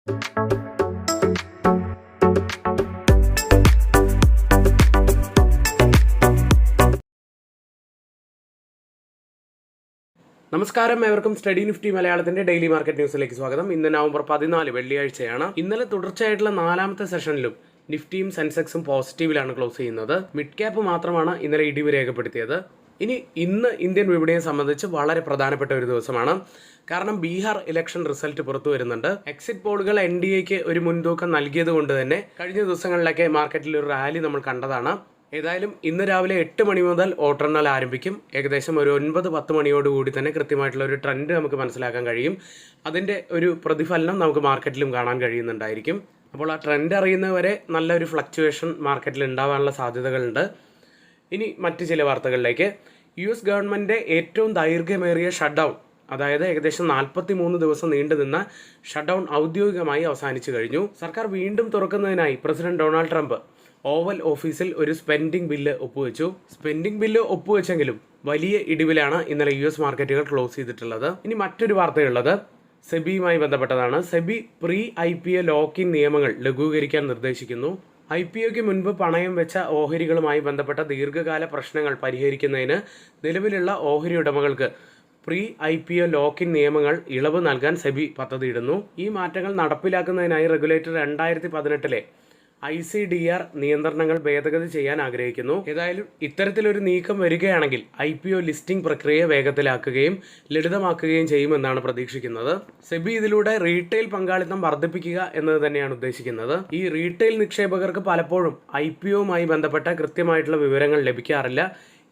നമസ്കാരം, ഏവർക്കും study Nifty മലയാളത്തിന്റെ ഡെയിലി മാർക്കറ്റ് ന്യൂസിലേക്ക് സ്വാഗതം. ഇന്ന് നവംബർ 14 വെള്ളിയാഴ്ചയാണ്. ഇന്നലെ തുടർച്ചയായിട്ടുള്ള 4ാമത്തെ സെഷനിലും നിഫ്റ്റിയും സെൻസെക്സും പോസിറ്റീവിലാണ് ക്ലോസ് ചെയ്യുന്നത്. മിഡ് ക്യാപ്പ് മാത്രമാണ് ഇന്നലെ ഇടിവ് രേഖപ്പെടുത്തിയത്. ഇന്ന് ഇന്ത്യൻ വിപണിയെ സംബന്ധിച്ച് വളരെ പ്രധാനപ്പെട്ട ഒരു ദിവസമാണ്. കാരണം ബീഹാർ ഇലക്ഷൻ റിസൾട്ട് പുറത്തു വരുന്നുണ്ട്. എക്സിറ്റ് പോളുകൾ NDAക്ക് ഒരു മുൻതൂക്കം നൽകിയത് കൊണ്ട് തന്നെ കഴിഞ്ഞ ദിവസങ്ങളിലൊക്കെ മാർക്കറ്റിൽ ഒരു റാലി നമ്മൾ കണ്ടതാണ്. ഏതായാലും ഇന്ന് രാവിലെ 8 മണി മുതൽ വോട്ടെണ്ണൽ ആരംഭിക്കും. ഏകദേശം ഒരു 9-10 മണിയോടുകൂടി തന്നെ കൃത്യമായിട്ടുള്ള ഒരു ട്രെൻഡ് നമുക്ക് മനസ്സിലാക്കാൻ കഴിയും. അതിൻ്റെ ഒരു പ്രതിഫലനം നമുക്ക് മാർക്കറ്റിലും കാണാൻ കഴിയുന്നുണ്ടായിരിക്കും. അപ്പോൾ ആ ട്രെൻഡ് അറിയുന്നവരെ നല്ലൊരു ഫ്ലക്ച്വേഷൻ മാർക്കറ്റിൽ ഉണ്ടാവാനുള്ള സാധ്യതകളുണ്ട്. ഇനി മറ്റ് ചില വാർത്തകളിലേക്ക്. US ഗവൺമെൻറ്റിൻ്റെ ഏറ്റവും ദൈർഘ്യമേറിയ ഷട്ട് ഡൗൺ, അതായത് ഏകദേശം 43 ദിവസം നീണ്ടുനിന്ന ഷട്ട് ഡൗൺ ഔദ്യോഗികമായി അവസാനിച്ചു കഴിഞ്ഞു. സർക്കാർ വീണ്ടും തുറക്കുന്നതിനായി പ്രസിഡന്റ് ഡൊണാൾഡ് ട്രംപ് ഓവൽ ഓഫീസിൽ ഒരു സ്പെൻഡിംഗ് ബില്ല് ഒപ്പുവെച്ചു. സ്പെൻഡിംഗ് ബില്ല് ഒപ്പുവെച്ചെങ്കിലും വലിയ ഇടിവിലാണ് ഇന്നലെ US മാർക്കറ്റുകൾ ക്ലോസ് ചെയ്തിട്ടുള്ളത്. ഇനി മറ്റൊരു വാർത്തയുള്ളത് സെബിയുമായി ബന്ധപ്പെട്ടതാണ്. സെബി പ്രീ IPO ലോക്കിംഗ് നിയമങ്ങൾ ലഘൂകരിക്കാൻ നിർദ്ദേശിക്കുന്നു. IPOയ്ക്ക് മുൻപ് പണയം വെച്ച ഓഹരികളുമായി ബന്ധപ്പെട്ട ദീർഘകാല പ്രശ്നങ്ങൾ പരിഹരിക്കുന്നതിന് നിലവിലുള്ള ഓഹരി ഉടമകൾക്ക് പ്രീ IPO ലോക്കിംഗ് നിയമങ്ങൾ ഇളവ് നൽകാൻ സെബി പദ്ധതിയിടുന്നു. ഈ മാറ്റങ്ങൾ നടപ്പിലാക്കുന്നതിനായി റെഗുലേറ്റർ 2018 ICDR നിയന്ത്രണങ്ങൾ ഭേദഗതി ചെയ്യാൻ ആഗ്രഹിക്കുന്നു. ഏതായാലും ഇത്തരത്തിലൊരു നീക്കം വരികയാണെങ്കിൽ IPO ലിസ്റ്റിംഗ് പ്രക്രിയ വേഗത്തിലാക്കുകയും ലളിതമാക്കുകയും ചെയ്യുമെന്നാണ് പ്രതീക്ഷിക്കുന്നത്. സെബി ഇതിലൂടെ റീറ്റെയിൽ പങ്കാളിത്തം വർദ്ധിപ്പിക്കുക എന്നത് തന്നെയാണ് ഉദ്ദേശിക്കുന്നത്. ഈ റീറ്റെയിൽ നിക്ഷേപകർക്ക് പലപ്പോഴും IPOയുമായി ബന്ധപ്പെട്ട കൃത്യമായിട്ടുള്ള വിവരങ്ങൾ ലഭിക്കാറില്ല.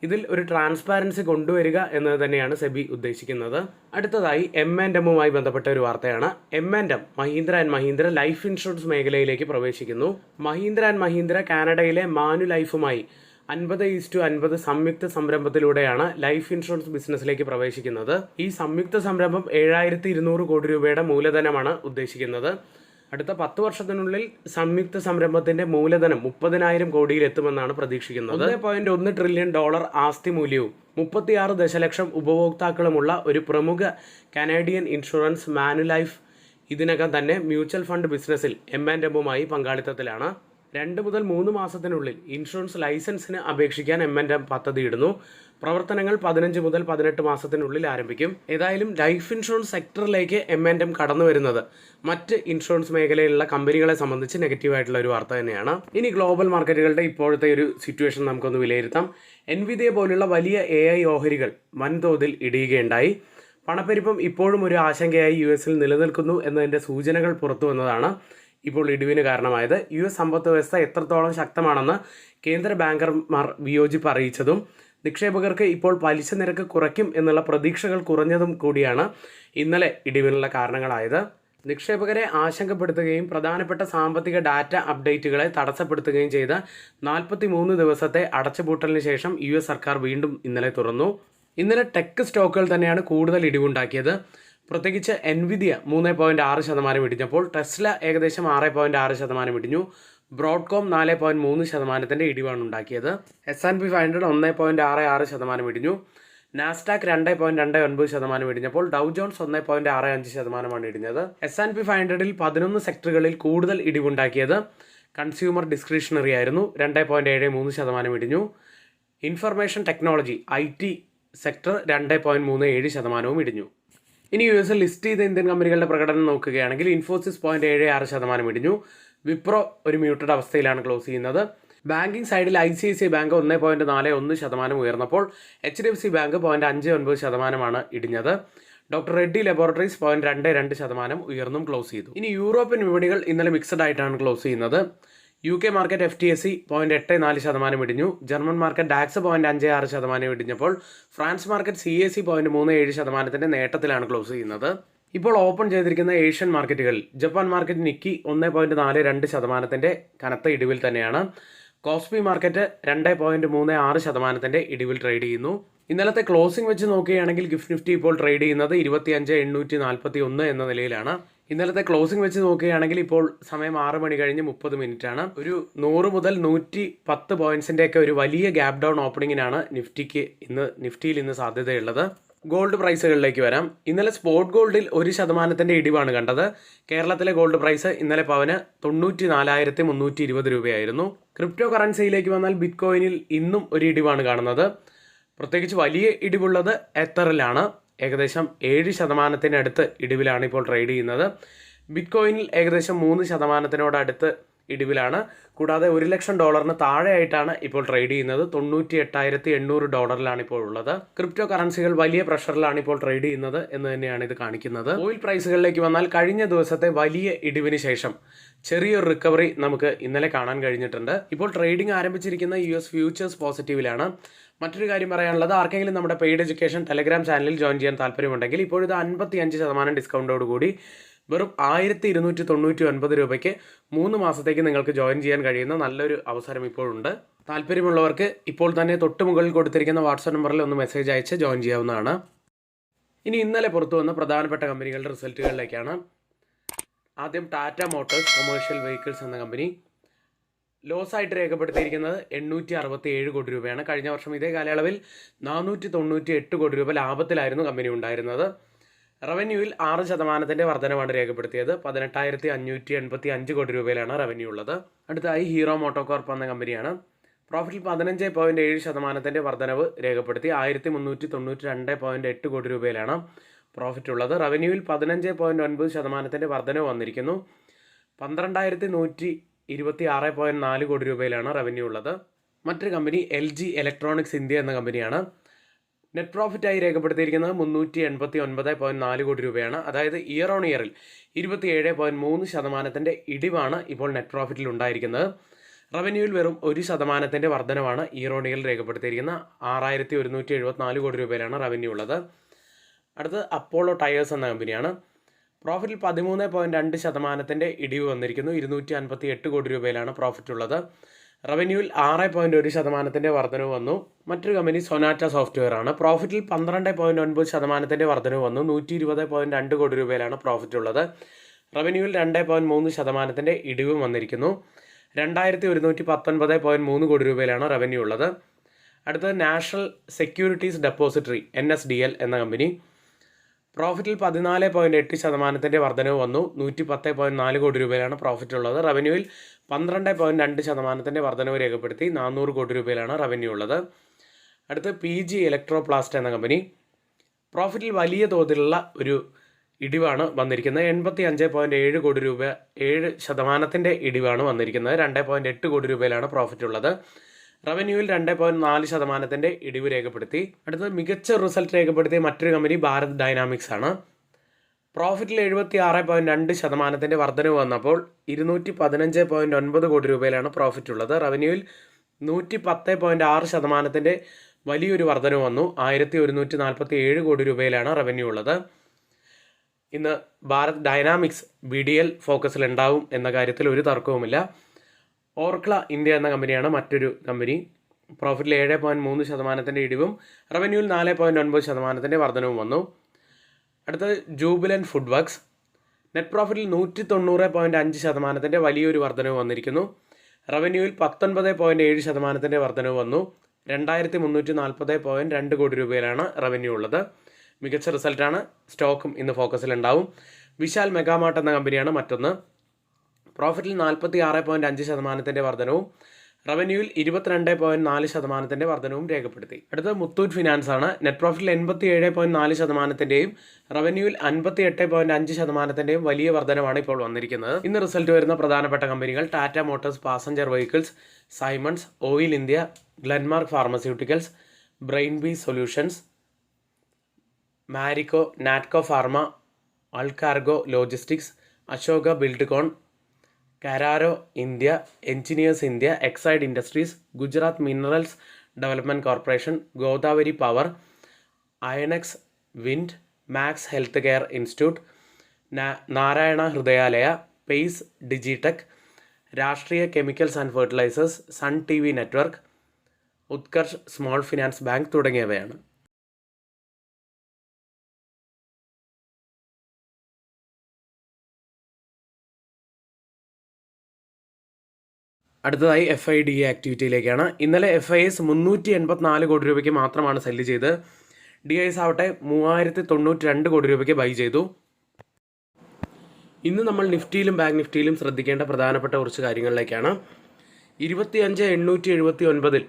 ഇതിൽ ഒരു ട്രാൻസ്പാരൻസി കൊണ്ടുവരിക എന്നത് തന്നെയാണ് സെബി ഉദ്ദേശിക്കുന്നത്. അടുത്തതായി M&Mമായി ബന്ധപ്പെട്ട ഒരു വാർത്തയാണ്. M&M Mahindra and Mahindra life insurance മേഖലയിലേക്ക് പ്രവേശിക്കുന്നു. മഹീന്ദ്ര ആൻഡ് മഹീന്ദ്ര കാനഡയിലെ മാനുലൈഫുമായി 50:50 സംയുക്ത സംരംഭത്തിലൂടെയാണ് ലൈഫ് ഇൻഷുറൻസ് ബിസിനസ്സിലേക്ക് പ്രവേശിക്കുന്നത്. ഈ സംയുക്ത സംരംഭം 7200 കോടി രൂപയുടെ മൂലധനമാണ് ഉദ്ദേശിക്കുന്നത്. അടുത്ത 10 വർഷത്തിനുള്ളിൽ സംയുക്ത സംരംഭത്തിന്റെ മൂലധനം 30,000 കോടിയിൽ എത്തുമെന്നാണ് പ്രതീക്ഷിക്കുന്നത്. $1.1 ട്രില്യൺ ആസ്തി മൂല്യവും 36 ദശലക്ഷം ഉപഭോക്താക്കളുമുള്ള ഒരു പ്രമുഖ കനേഡിയൻ ഇൻഷുറൻസ് മാനുലൈഫ് ഇതിനകം തന്നെ മ്യൂച്വൽ ഫണ്ട് ബിസിനസ്സിൽ M&Mമായി പങ്കാളിത്തത്തിലാണ്. 2 മുതൽ 3 മാസത്തിനുള്ളിൽ ഇൻഷുറൻസ് ലൈസൻസിന് അപേക്ഷിക്കാൻ M&M പദ്ധതിയിടുന്നു. പ്രവർത്തനങ്ങൾ 15 മുതൽ 18 മാസത്തിനുള്ളിൽ ആരംഭിക്കും. ഏതായാലും ലൈഫ് ഇൻഷുറൻസ് സെക്ടറിലേക്ക് M&M കടന്നു വരുന്നത് മറ്റ് ഇൻഷുറൻസ് മേഖലയിലുള്ള കമ്പനികളെ സംബന്ധിച്ച് നെഗറ്റീവായിട്ടുള്ള ഒരു വാർത്ത തന്നെയാണ്. ഇനി ഗ്ലോബൽ മാർക്കറ്റുകളുടെ ഇപ്പോഴത്തെ ഒരു സിറ്റുവേഷൻ നമുക്കൊന്ന് വിലയിരുത്താം. Nvidia പോലുള്ള വലിയ AI ഓഹരികൾ വൻതോതിൽ ഇടിയുകയുണ്ടായി. പണപ്പെരുപ്പം ഇപ്പോഴും ഒരു ആശങ്കയായി US നിലനിൽക്കുന്നു എന്നതിൻ്റെ സൂചനകൾ പുറത്തു വന്നതാണ് ഇപ്പോൾ ഇടിവിന് കാരണമായത്. US സമ്പദ് വ്യവസ്ഥ എത്രത്തോളം ശക്തമാണെന്ന് കേന്ദ്ര ബാങ്കർമാർ വിയോജിപ്പ് അറിയിച്ചതും നിക്ഷേപകർക്ക് ഇപ്പോൾ പലിശ നിരക്ക് കുറയ്ക്കും എന്നുള്ള പ്രതീക്ഷകൾ കുറഞ്ഞതും കൂടിയാണ് ഇന്നലെ ഇടിവിനുള്ള കാരണങ്ങളായത്. നിക്ഷേപകരെ ആശങ്കപ്പെടുത്തുകയും പ്രധാനപ്പെട്ട സാമ്പത്തിക ഡാറ്റ അപ്ഡേറ്റുകളെ തടസ്സപ്പെടുത്തുകയും ചെയ്ത 43 ദിവസത്തെ അടച്ചുപൂട്ടലിന് ശേഷം US സർക്കാർ വീണ്ടും ഇന്നലെ തുറന്നു. ഇന്നലെ ടെക് സ്റ്റോക്കുകൾ തന്നെയാണ് കൂടുതൽ ഇടിവുണ്ടാക്കിയത്. പ്രത്യേകിച്ച് Nvidia 3.6% ഇടിഞ്ഞപ്പോൾ ടെസ്ല ഏകദേശം 6.6% ഇടിഞ്ഞു. ബ്രോഡ്കോം 4.3% ഇടിവാണ് ഉണ്ടാക്കിയത്. S&P 500 1.66% ഇടിഞ്ഞു. Nasdaq 2.29% ഇടിഞ്ഞപ്പോൾ ഡൗ John's 1.65% ഇടിഞ്ഞത്. S&P 500ൽ 11 സെക്ടറുകളിൽ കൂടുതൽ ഇടിവുണ്ടാക്കിയത് കൺസ്യൂമർ ഡിസ്ക്രിഷണറി ആയിരുന്നു. 2.73% ഇടിഞ്ഞു. ഇൻഫർമേഷൻ ടെക്നോളജി IT സെക്ടർ 2.37% ഇടിഞ്ഞു. ഇനി US ലിസ്റ്റ് ചെയ്ത ഇന്ത്യൻ കമ്പനികളുടെ പ്രകടനം നോക്കുകയാണെങ്കിൽ ഇൻഫോസിസ് 0.76% ഇടിഞ്ഞു. വിപ്രോ ഒരു മ്യൂട്ടഡ് അവസ്ഥയിലാണ് ക്ലോസ് ചെയ്യുന്നത്. ബാങ്കിങ് സൈഡിൽ ICICI ബാങ്ക് 1.41% ഉയർന്നപ്പോൾ HDFC ബാങ്ക് 0.59% ഇടിഞ്ഞത്. ഡോക്ടർ റെഡ്ഡി ലബോറട്ടറീസ് 0.22% ഉയർന്നും ക്ലോസ് ചെയ്തു. ഇനി യൂറോപ്യൻ വിപണികൾ ഇന്നലെ മിക്സഡ് ആയിട്ടാണ് ക്ലോസ് ചെയ്യുന്നത്. UK മാർക്കറ്റ് FTSE 0.84% ഇടിഞ്ഞു. ജർമ്മൻ മാർക്കറ്റ് DAX 0.56% ഇടിഞ്ഞപ്പോൾ ഫ്രാൻസ് മാർക്കറ്റ് CAC 0.37% നേട്ടത്തിലാണ് ക്ലോസ് ചെയ്യുന്നത്. ഇപ്പോൾ ഓപ്പൺ ചെയ്തിരിക്കുന്ന ഏഷ്യൻ മാർക്കറ്റുകളിൽ ജപ്പാൻ മാർക്കറ്റ് നിക്കി 1.42% കനത്ത ഇടിവിൽ തന്നെയാണ്. കോസ്പി മാർക്കറ്റ് 2.36% ഇടിവിൽ ട്രേഡ് ചെയ്യുന്നു. ഇന്നലത്തെ ക്ലോസിംഗ് വെച്ച് നോക്കുകയാണെങ്കിൽ ഗിഫ്റ്റ് നിഫ്റ്റി ഇപ്പോൾ ട്രേഡ് ചെയ്യുന്നത് 25,841 എന്ന നിലയിലാണ്. ഇന്നലത്തെ ക്ലോസിംഗ് വെച്ച് നോക്കുകയാണെങ്കിൽ ഇപ്പോൾ സമയം 6 മണി കഴിഞ്ഞ് 30 മിനിറ്റാണ്. ഒരു 100 മുതൽ 110 പോയിന്റ്സിൻ്റെയൊക്കെ ഒരു വലിയ ഗ്യാപ് ഡൗൺ ഓപ്പണിങ്ങിനാണ് നിഫ്റ്റിയിൽ ഇന്ന് സാധ്യതയുള്ളത്. ഗോൾഡ് പ്രൈസുകളിലേക്ക് വരാം. ഇന്നലെ സ്പോട്ട് ഗോൾഡിൽ 1% ഇടിവാണ് കണ്ടത്. കേരളത്തിലെ ഗോൾഡ് പ്രൈസ് ഇന്നലെ പവന് 94,320 രൂപയായിരുന്നു. ക്രിപ്റ്റോ കറൻസിയിലേക്ക് വന്നാൽ ബിറ്റ് കോയിനിൽ ഇന്നും ഒരു ഇടിവാണ് കാണുന്നത്. പ്രത്യേകിച്ച് വലിയ ഇടിവുള്ളത് എത്തറിലാണ്. ഏകദേശം 7% ഇടിവിലാണ് ഇപ്പോൾ ട്രേഡ് ചെയ്യുന്നത്. ബിറ്റ് കോയിനിൽ ഏകദേശം 3% ഇടിവിലാണ്. കൂടാതെ $1,00,000 താഴെയായിട്ടാണ് ഇപ്പോൾ ട്രേഡ് ചെയ്യുന്നത്. $98,800 ഇപ്പോൾ ഉള്ളത്. ക്രിപ്റ്റോ കറൻസികൾ വലിയ പ്രഷറിലാണ് ഇപ്പോൾ ട്രേഡ് ചെയ്യുന്നത് എന്ന് തന്നെയാണ് ഇത് കാണിക്കുന്നത്. ഓയിൽ പ്രൈസുകളിലേക്ക് വന്നാൽ കഴിഞ്ഞ ദിവസത്തെ വലിയ ഇടിവിന് ശേഷം ചെറിയൊരു റിക്കവറി നമുക്ക് ഇന്നലെ കാണാൻ കഴിഞ്ഞിട്ടുണ്ട്. ഇപ്പോൾ ട്രേഡിംഗ് ആരംഭിച്ചിരിക്കുന്ന US ഫ്യൂച്ചേഴ്സ് പോസിറ്റീവിലാണ്. മറ്റൊരു കാര്യം പറയാനുള്ളത്, ആർക്കെങ്കിലും നമ്മുടെ പെയ്ഡ് എഡ്യൂക്കേഷൻ ടെലഗ്രാം ചാനലിൽ ജോയിൻ ചെയ്യാൻ താല്പര്യമുണ്ടെങ്കിൽ ഇപ്പോഴിത് 55% ഡിസ്കൗണ്ടോട് കൂടി വെറും 1,299 രൂപയ്ക്ക് 3 മാസത്തേക്ക് നിങ്ങൾക്ക് ജോയിൻ ചെയ്യാൻ കഴിയുന്ന നല്ലൊരു അവസരം ഇപ്പോഴുണ്ട്. താല്പര്യമുള്ളവർക്ക് ഇപ്പോൾ തന്നെ തൊട്ട് മുകളിൽ കൊടുത്തിരിക്കുന്ന വാട്സാപ്പ് നമ്പറിൽ ഒന്ന് മെസ്സേജ് അയച്ച് ജോയിൻ ചെയ്യാവുന്നതാണ്. ഇനി ഇന്നലെ പുറത്തു വന്ന പ്രധാനപ്പെട്ട കമ്പനികളുടെ റിസൾട്ടുകളിലേക്കാണ്. ആദ്യം ടാറ്റ മോട്ടോഴ്സ് കൊമേഴ്ഷ്യൽ വെഹിക്കിൾസ് എന്ന കമ്പനി ലോസ് ആയിട്ട് രേഖപ്പെടുത്തിയിരിക്കുന്നത് 867 കോടി രൂപയാണ്. കഴിഞ്ഞ വർഷം ഇതേ കാലയളവിൽ 498 കോടി രൂപ ലാഭത്തിലായിരുന്നു കമ്പനി ഉണ്ടായിരുന്നത്. റവന്യൂവിൽ 6% വർധനമാണ് രേഖപ്പെടുത്തിയത്. 18,585 കോടി രൂപയിലാണ് റവന്യൂ ഉള്ളത്. അടുത്തായി ഹീറോ മോട്ടോകോർപ്പ് എന്ന കമ്പനിയാണ്. പ്രോഫിറ്റിൽ 15.7% വർധനവ് രേഖപ്പെടുത്തി 1,392.8 കോടി രൂപയിലാണ് പ്രോഫിറ്റ് ഉള്ളത്. റവന്യൂവിൽ 15.9% വർധനവ് വന്നിരിക്കുന്നു. 12,126.4 കോടി രൂപയിലാണ് റവന്യൂ ഉള്ളത്. മറ്റൊരു കമ്പനി LG ഇലക്ട്രോണിക്സ് ഇന്ത്യ എന്ന കമ്പനിയാണ്. നെറ്റ് പ്രോഫിറ്റായി രേഖപ്പെടുത്തിയിരിക്കുന്നത് 389.4 കോടി രൂപയാണ്. അതായത് ഇയർ ഓൺ ഇയറിൽ 27.3% ഇടിവാണ് ഇപ്പോൾ നെറ്റ് പ്രോഫിറ്റിൽ ഉണ്ടായിരിക്കുന്നത്. റവന്യൂവിൽ വെറും 1% വർധനവാണ് ഇയർ ഓൺ ഇയറിൽ രേഖപ്പെടുത്തിയിരിക്കുന്ന 6,174 കോടി രൂപയിലാണ് റവന്യൂ ഉള്ളത്. അടുത്തത് അപ്പോളോ ടയേഴ്സ് എന്ന കമ്പനിയാണ്. പ്രോഫിറ്റിൽ 13.2% ഇടിവ് വന്നിരിക്കുന്നു. 258 കോടി രൂപയിലാണ് പ്രോഫിറ്റ് ഉള്ളത്. റവന്യൂവിൽ 6.1% വർധനവ് വന്നു. മറ്റൊരു കമ്പനി സൊനാറ്റ സോഫ്റ്റ്വെയർ ആണ്. പ്രോഫിറ്റിൽ 12.9% വർധനവ് വന്നു. 120.2 കോടി രൂപയിലാണ് പ്രോഫിറ്റ് ഉള്ളത്. റവന്യൂവിൽ 2.3% ഇടിവും വന്നിരിക്കുന്നു. 2,119.3 കോടി രൂപയിലാണ് റവന്യൂ ഉള്ളത്. അടുത്തത് നാഷണൽ സെക്യൂരിറ്റീസ് ഡെപ്പോസിറ്ററി NSDL എന്ന കമ്പനി. പ്രോഫിറ്റിൽ 14.8% വർധനവ് വന്നു. 110.4 കോടി രൂപയിലാണ് പ്രോഫിറ്റ് ഉള്ളത്. റവന്യൂവിൽ 12.2% വർധനവ് രേഖപ്പെടുത്തി 400 കോടി രൂപയിലാണ് റവന്യൂ ഉള്ളത്. അടുത്ത് PG ഇലക്ട്രോപ്ലാസ്റ്റ് എന്ന കമ്പനി. പ്രോഫിറ്റിൽ വലിയ തോതിലുള്ള ഒരു ഇടിവാണ് വന്നിരിക്കുന്നത്. 85.7 കോടി രൂപ 7% ഇടിവാണ് വന്നിരിക്കുന്നത്. 2.8 കോടി രൂപയിലാണ് പ്രോഫിറ്റ് ഉള്ളത്. റവന്യൂവിൽ 2.4% ഇടിവ് രേഖപ്പെടുത്തി. അടുത്തത് മികച്ച റിസൾട്ട് രേഖപ്പെടുത്തിയ മറ്റൊരു കമ്പനി ഭാരത് ഡൈനാമിക്സ് ആണ്. പ്രോഫിറ്റിൽ 76.2% വർധനവ് വന്നപ്പോൾ 215.9 കോടി രൂപയിലാണ് പ്രോഫിറ്റ് ഉള്ളത്. റവന്യൂവിൽ 110.6% വലിയൊരു വർധനവ് വന്നു. 1,147 കോടി രൂപയിലാണ് റവന്യൂ ഉള്ളത്. ഇന്ന് ഭാരത് ഡൈനാമിക്സ് BDL ഫോക്കസിൽ ഉണ്ടാവും എന്ന കാര്യത്തിൽ ഒരു തർക്കവുമില്ല. ഓർക്ല ഇന്ത്യ എന്ന കമ്പനിയാണ് മറ്റൊരു കമ്പനി. പ്രോഫിറ്റിൽ 7.3% ഇടിവും റവന്യൂവിൽ 4.9% വർധനവും വന്നു. അടുത്തത് ജൂബിലൻറ്റ് ഫുഡ് വർക്ക്സ്. നെറ്റ് പ്രോഫിറ്റിൽ 190.5% വലിയൊരു വർധനവ് വന്നിരിക്കുന്നു. റവന്യൂവിൽ 19.7% വർധനവ് വന്നു. 2,340.2 കോടി രൂപയിലാണ് റവന്യൂ ഉള്ളത്. മികച്ച റിസൾട്ടാണ്. സ്റ്റോക്കും ഇന്ന് ഫോക്കസിലുണ്ടാവും. വിശാൽ മെഗാമാർട്ട് എന്ന കമ്പനിയാണ് മറ്റൊന്ന്. പ്രോഫിറ്റിൽ 46.5% വർധനവും റവന്യൂവിൽ 22.4% വർധനവും രേഖപ്പെടുത്തി. അടുത്തത് മുത്തൂറ്റ് ഫിനാൻസ് ആണ്. നെറ്റ് പ്രോഫിറ്റിൽ 87.4%, റവന്യൂവിൽ 58.5% വലിയ വർധനമാണ് ഇപ്പോൾ വന്നിരിക്കുന്നത്. ഇന്ന് റിസൾട്ട് വരുന്ന പ്രധാനപ്പെട്ട കമ്പനികൾ Tata Motors passenger vehicles, Siemens, Oil India, Glenmark Pharmaceuticals, Brainbees Solutions, Marico, Natco Pharma, Allcargo Logistics, Ashoka Buildcon, Carraro India, Engineers India, Exide Industries, Gujarat Minerals Development Corporation, Godavari Power, Inox Wind, Max Health Care Institute, Narayana Hrudayalaya, Pace Digitek, Rashtriya Chemicals and Fertilizers, Sun TV Network, Utkarsh Small Finance Bank തുടങ്ങിയവയാണ്. അടുത്തതായി FIDA ആക്ടിവിറ്റിയിലേക്കാണ്. ഇന്നലെ FIS 384 കോടി രൂപയ്ക്ക് മാത്രമാണ് cell ചെയ്ത്. DIS ആവട്ടെ 3092 കോടി രൂപയ്ക്ക് ബൈ ചെയ്തു. ഇന്ന് നമ്മൾ നിഫ്റ്റിയിലും ബാങ്ക് നിഫ്റ്റിയിലും ശ്രദ്ധിക്കേണ്ട പ്രധാനപ്പെട്ട കുറച്ച് കാര്യങ്ങളിലേക്കാണ്. 25,879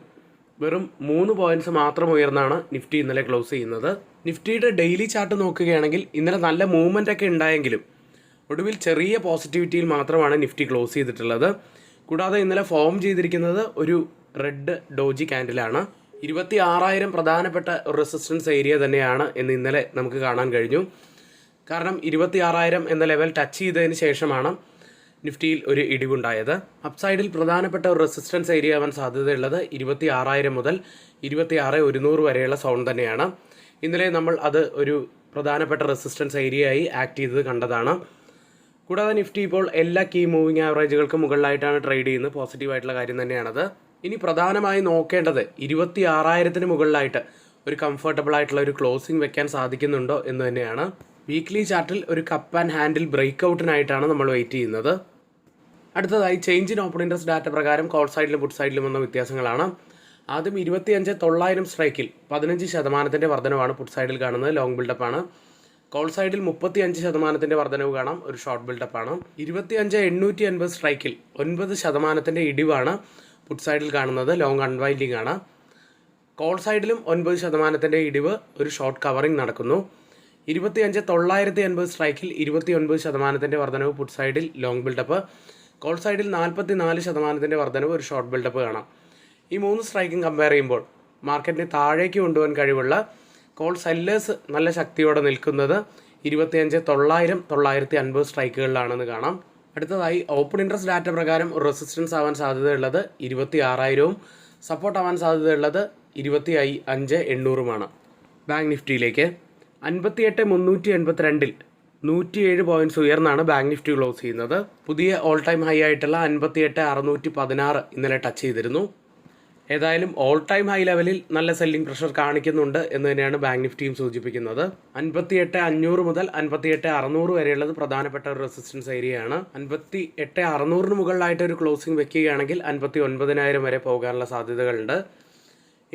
വെറും 3 പോയിന്റ്സ് മാത്രം ഉയർന്നാണ് നിഫ്റ്റി ഇന്നലെ ക്ലോസ് ചെയ്യുന്നത്. നിഫ്റ്റിയുടെ ഡെയിലി ചാർട്ട് നോക്കുകയാണെങ്കിൽ ഇന്നലെ നല്ല മൂവ്മെൻ്റ് ഒക്കെ ഉണ്ടായെങ്കിലും ഒടുവിൽ ചെറിയ പോസിറ്റിവിറ്റിയിൽ മാത്രമാണ് നിഫ്റ്റി ക്ലോസ് ചെയ്തിട്ടുള്ളത്. കൂടാതെ ഇന്നലെ ഫോം ചെയ്തിരിക്കുന്നത് ഒരു റെഡ് ഡോജി ക്യാൻഡിലാണ്. 26,000 പ്രധാനപ്പെട്ട റെസിസ്റ്റൻസ് ഏരിയ തന്നെയാണ് എന്ന് ഇന്നലെ നമുക്ക് കാണാൻ കഴിഞ്ഞു. കാരണം 26,000 എന്ന ലെവൽ ടച്ച് ചെയ്തതിന് ശേഷമാണ് നിഫ്റ്റിയിൽ ഒരു ഇടിവുണ്ടായത്. അപ്സൈഡിൽ പ്രധാനപ്പെട്ട ഒരു റെസിസ്റ്റൻസ് ഏരിയ ആവാൻ സാധ്യതയുള്ളത് 26,000 മുതൽ 26,100 വരെയുള്ള സോൺ തന്നെയാണ്. ഇന്നലെ നമ്മൾ അത് ഒരു പ്രധാനപ്പെട്ട റെസിസ്റ്റൻസ് ഏരിയയായി ആക്ട് ചെയ്തത് കണ്ടതാണ്. കൂടാതെ നിഫ്റ്റി ഇപ്പോൾ എല്ലാ കീ മൂവിങ് ആവറേജുകൾക്കും മുകളിലായിട്ടാണ് ട്രേഡ് ചെയ്യുന്നത്. പോസിറ്റീവായിട്ടുള്ള കാര്യം തന്നെയാണത്. ഇനി പ്രധാനമായി നോക്കേണ്ടത് 26,000 മുകളിലായിട്ട് ഒരു കംഫർട്ടബിൾ ആയിട്ടുള്ള ഒരു ക്ലോസിംഗ് വെക്കാൻ സാധിക്കുന്നുണ്ടോ എന്ന് തന്നെയാണ്. വീക്ക്ലി ചാർട്ടിൽ ഒരു കപ്പ് ആൻഡ് ഹാൻഡിൽ ബ്രേക്ക് ഔട്ടിനായിട്ടാണ് നമ്മൾ വെയിറ്റ് ചെയ്യുന്നത്. അടുത്തതായി change in open interest data പ്രകാരം കോൾ സൈഡിലും പുട്ട് സൈഡിലും വന്ന വ്യത്യാസങ്ങളാണ്. ആദ്യം 25,900 സ്ട്രൈക്കിൽ 15% വർധനവാണ് പുട്ട് സൈഡിൽ കാണുന്നത്. ലോങ് ബിൽഡപ്പാണ്. കോൾ സൈഡിൽ 35% വർധനവ് കാണാം. ഒരു ഷോർട്ട് ബിൽഡപ്പാണ്. 25,880 സ്ട്രൈക്കിൽ 9% ഇടിവാണ് പുട്ട് സൈഡിൽ കാണുന്നത്. ലോങ് അൺവൈൻഡിങ് ആണ്. കോൾ സൈഡിലും 9% ഇടിവ്, ഒരു ഷോർട്ട് കവറിംഗ് നടക്കുന്നു. 25,980 സ്ട്രൈക്കിൽ 29% വർധനവ് പുട്ട് സൈഡിൽ ലോങ് ബിൽഡപ്പ്. കോൾ സൈഡിൽ 44% വർധനവ്, ഒരു ഷോർട്ട് ബിൽഡപ്പ് കാണാം. ഈ 3 സ്ട്രൈക്കും കമ്പയർ ചെയ്യുമ്പോൾ മാർക്കറ്റിനെ താഴേക്ക് കൊണ്ടുപോകാൻ കഴിവുള്ള കോൾ സെല്ലേഴ്സ് നല്ല ശക്തിയോടെ നിൽക്കുന്നത് 25,900, 950 സ്ട്രൈക്കുകളിലാണെന്ന് കാണാം. അടുത്തതായി ഓപ്പൺ ഇൻട്രസ്റ്റ് ഡാറ്റ പ്രകാരം റെസിസ്റ്റൻസ് ആവാൻ സാധ്യതയുള്ളത് 26,000ഉം സപ്പോർട്ട് ആവാൻ സാധ്യതയുള്ളത് 25,800ഉമാണ്. ബാങ്ക് നിഫ്റ്റിയിലേക്ക് 58,382 107 പോയിന്റ്സ് ഉയർന്നാണ് ബാങ്ക് നിഫ്റ്റി ക്ലോസ് ചെയ്യുന്നത്. പുതിയ ഓൾ ടൈം ഹൈ ആയിട്ടുള്ള 58,616 ഇന്നലെ ടച്ച് ചെയ്തിരുന്നു. ഏതായാലും ഓൾ ടൈം ഹൈ ലെവലിൽ നല്ല സെല്ലിംഗ് പ്രഷർ കാണിക്കുന്നുണ്ട് എന്ന് തന്നെയാണ് ബാങ്ക് നിഫ്റ്റിയും സൂചിപ്പിക്കുന്നത്. 58,500 മുതൽ 58,600 വരെയുള്ളത് പ്രധാനപ്പെട്ട ഒരു റെസിസ്റ്റൻസ് ഏരിയയാണ്. 58,600 മുകളിലായിട്ട് ഒരു ക്ലോസിംഗ് വെക്കുകയാണെങ്കിൽ 59,000 വരെ പോകാനുള്ള സാധ്യതകളുണ്ട്.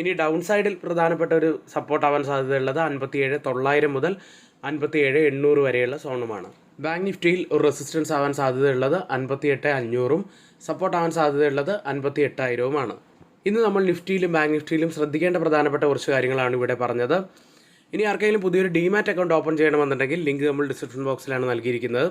ഇനി ഡൗൺ സൈഡിൽ പ്രധാനപ്പെട്ട ഒരു സപ്പോർട്ട് ആവാൻ സാധ്യതയുള്ളത് 57,900 മുതൽ 57,800 വരെയുള്ള സോണുമാണ്. ബാങ്ക് നിഫ്റ്റിയിൽ ഒരു റെസിസ്റ്റൻസ് ആവാൻ സാധ്യതയുള്ളത് 58,500ഉം സപ്പോർട്ട് ആവാൻ സാധ്യതയുള്ളത് 58,000ഉമാണ്. ഇന്ന് നമ്മൾ നിഫ്റ്റിയിലും ബാങ്ക് നിഫ്റ്റിയിലും ശ്രദ്ധിക്കേണ്ട പ്രധാനപ്പെട്ട കുറച്ച് കാര്യങ്ങളാണ് ഇവിടെ പറഞ്ഞത്. ഇനി ആർക്കെങ്കിലും പുതിയൊരു ഡിമാറ്റ് അക്കൗണ്ട് ഓപ്പൺ ചെയ്യണമെന്നുണ്ടെങ്കിൽ ലിങ്ക് നമ്മൾ ഡിസ്ക്രിപ്ഷൻ ബോക്സിലാണ് നൽകിയിരിക്കുന്നത്.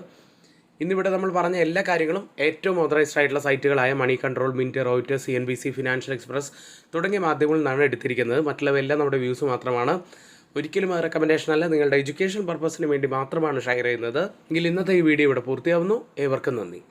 ഇന്നിവിടെ നമ്മൾ പറഞ്ഞ എല്ലാ കാര്യങ്ങളും ഏറ്റവും ഓതറൈസ്ഡ് ആയിട്ടുള്ള സൈറ്റുകളായ Moneycontrol, Mint, Reuters, CNBC, Financial Express തുടങ്ങിയ മാധ്യമങ്ങളിൽ നിന്നാണ് എടുത്തിരിക്കുന്നത്. മറ്റുള്ളവയെല്ലാം നമ്മുടെ വ്യൂസ് മാത്രമാണ്. ഒരിക്കലും റെക്കമെൻഡേഷൻ അല്ല, നിങ്ങളുടെ എഡ്യൂക്കേഷൻ പർപ്പസിന് വേണ്ടി മാത്രമാണ് ഷെയർ ചെയ്യുന്നത്. എങ്കിൽ ഇന്നത്തെ ഈ വീഡിയോ ഇവിടെ പൂർത്തിയാവുന്നു. ഏവർക്കും നന്ദി.